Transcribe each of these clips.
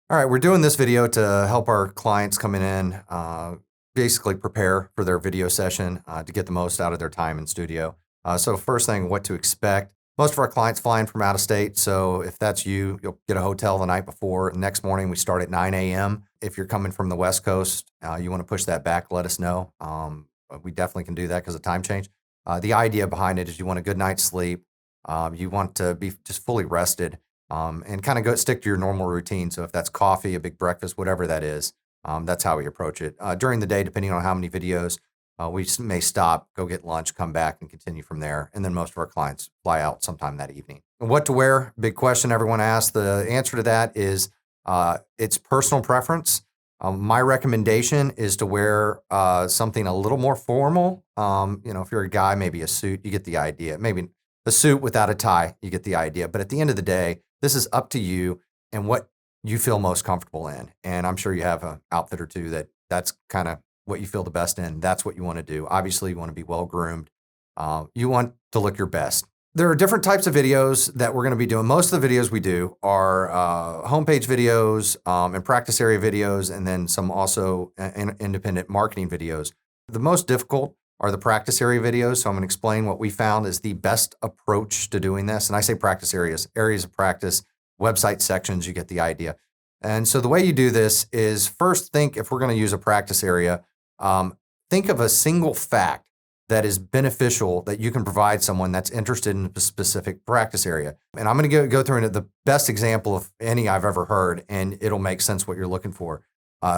All right, we're doing this video to help our clients coming in basically prepare for their video session to get the most out of their time in studio. So first thing, what to expect. Most of our clients flying from out of state, so if that's you, you'll get a hotel the night before. Next morning, we start at 9 a.m. If you're coming from the West Coast, you want to push that back, let us know. We definitely can do that because of time change. The idea behind it is you want a good night's sleep. You want to be just fully rested. And kind of go stick to your normal routine. So if that's coffee, a big breakfast, whatever that is, that's how we approach it. During the day, depending on how many videos, we may stop, go get lunch, come back, and continue from there. And then most of our clients fly out sometime that evening. And what to wear? Big question everyone asks. The answer to that is it's personal preference. My recommendation is to wear something a little more formal. If you're a guy, maybe a suit, you get the idea. Maybe a suit without a tie, you get the idea. But at the end of the day, this is up to you and what you feel most comfortable in. And I'm sure you have an outfit or two that's kind of what you feel the best in. That's what you want to do. Obviously, you want to be well groomed. You want to look your best. There are different types of videos that we're going to be doing. Most of the videos we do are homepage videos and practice area videos, and then some also independent marketing videos. The most difficult are the practice area videos. So I'm going to explain what we found is the best approach to doing this. And I say practice areas of practice, website sections, you get the idea. And so the way you do this is first think, if we're going to use a practice area, think of a single fact that is beneficial that you can provide someone that's interested in a specific practice area. And I'm going to go through the best example of any I've ever heard, and it'll make sense what you're looking for.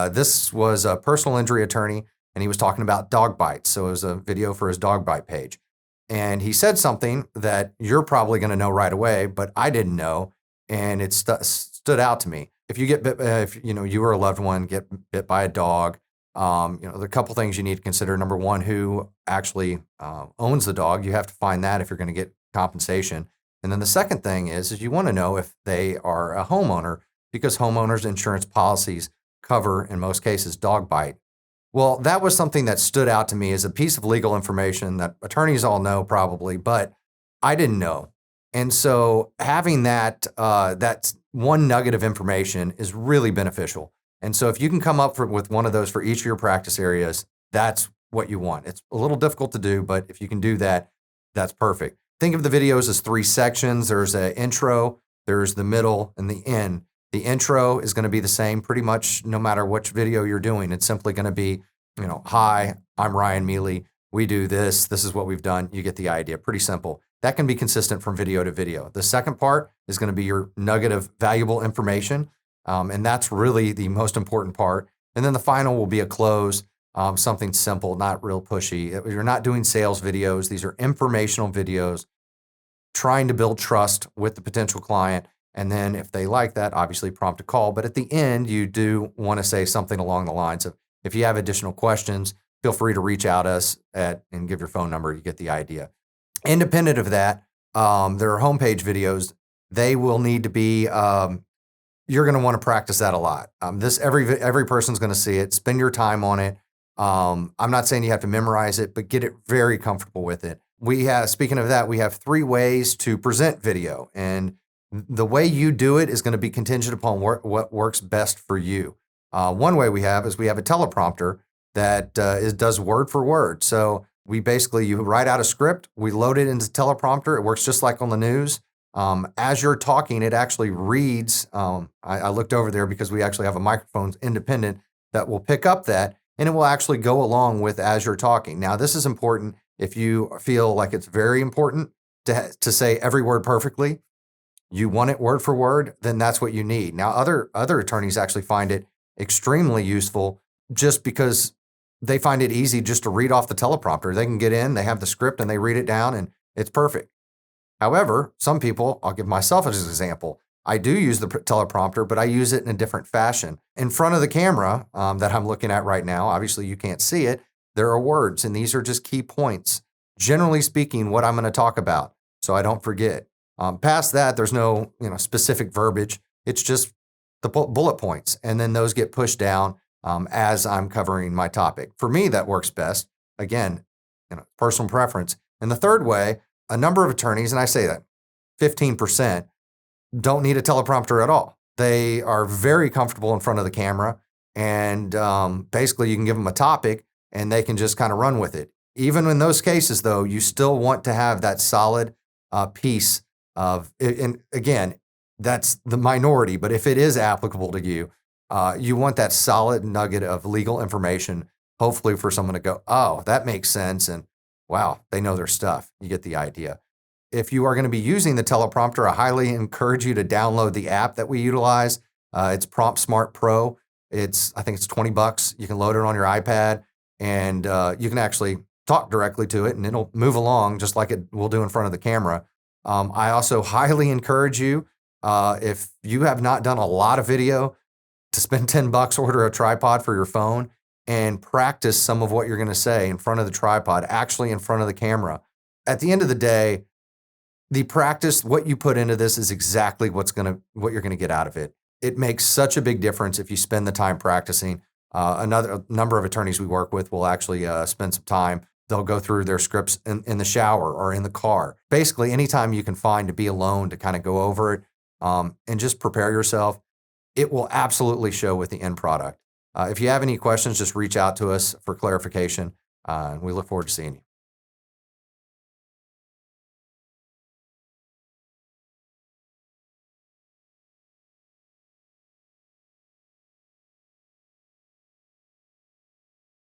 This was a personal injury attorney, and he was talking about dog bites. So it was a video for his dog bite page. And he said something that you're probably going to know right away, but I didn't know. And it stood out to me. If you get bit, if you or a loved one get bit by a dog, there are a couple things you need to consider. Number one, who actually owns the dog. You have to find that if you're going to get compensation. And then the second thing is you want to know if they are a homeowner, because homeowners insurance policies cover, in most cases, dog bite. Well, that was something that stood out to me as a piece of legal information that attorneys all know probably, but I didn't know. And so having that one nugget of information is really beneficial. And so if you can come up with one of those for each of your practice areas, that's what you want. It's a little difficult to do, but if you can do that, that's perfect. Think of the videos as 3 sections. There's an intro, there's the middle, and the end. The intro is going to be the same pretty much no matter which video you're doing. It's simply going to be, hi, I'm Ryan Meley. We do this. This is what we've done. You get the idea. Pretty simple. That can be consistent from video to video. The second part is going to be your nugget of valuable information. And that's really the most important part. And then the final will be a close, something simple, not real pushy. You're not doing sales videos. These are informational videos, trying to build trust with the potential client. And then if they like that, obviously prompt a call. But at the end, you do want to say something along the lines of, if you have additional questions, feel free to reach out us and give your phone number. You get the idea. Independent of that, there are homepage videos. They will need to be, you're going to want to practice that a lot. Every person's going to see it. Spend your time on it. I'm not saying you have to memorize it, but get it very comfortable with it. Speaking of that, we have 3 ways to present video, and the way you do it is going to be contingent upon what works best for you. One way we have a teleprompter that does word for word. So you write out a script, we load it into teleprompter. It works just like on the news. As you're talking, it actually reads. I looked over there because we actually have a microphone independent that will pick up that, and it will actually go along with as you're talking. Now, this is important if you feel like it's very important to say every word perfectly. You want it word for word, then that's what you need. Now, other attorneys actually find it extremely useful just because they find it easy just to read off the teleprompter. They can get in, they have the script, and they read it down, and it's perfect. However, some people, I'll give myself as an example, I do use the teleprompter, but I use it in a different fashion. In front of the camera that I'm looking at right now, obviously you can't see it, there are words, and these are just key points. Generally speaking, what I'm going to talk about, so I don't forget. Past that, there's no specific verbiage. It's just the bullet points, and then those get pushed down as I'm covering my topic. For me, that works best. Again, personal preference. And the third way, a number of attorneys, and I say that 15%, don't need a teleprompter at all. They are very comfortable in front of the camera, and basically you can give them a topic and they can just kind of run with it. Even in those cases, though, you still want to have that solid piece of, and again, that's the minority, but if it is applicable to you, you want that solid nugget of legal information, hopefully for someone to go, oh, that makes sense. And wow, they know their stuff. You get the idea. If you are going to be using the teleprompter, I highly encourage you to download the app that we utilize. It's Prompt Smart Pro. I think it's $20. You can load it on your iPad, and you can actually talk directly to it, and it'll move along just like it will do in front of the camera. I also highly encourage you, if you have not done a lot of video, to spend $10, order a tripod for your phone and practice some of what you're going to say in front of the tripod, actually in front of the camera. At the end of the day, the practice, what you put into this is exactly what you're going to get out of it. It makes such a big difference if you spend the time practicing. A number of attorneys we work with will actually spend some time. They'll go through their scripts in the shower or in the car. Basically, anytime you can find to be alone to kind of go over it and just prepare yourself, it will absolutely show with the end product. If you have any questions, just reach out to us for clarification. We look forward to seeing you.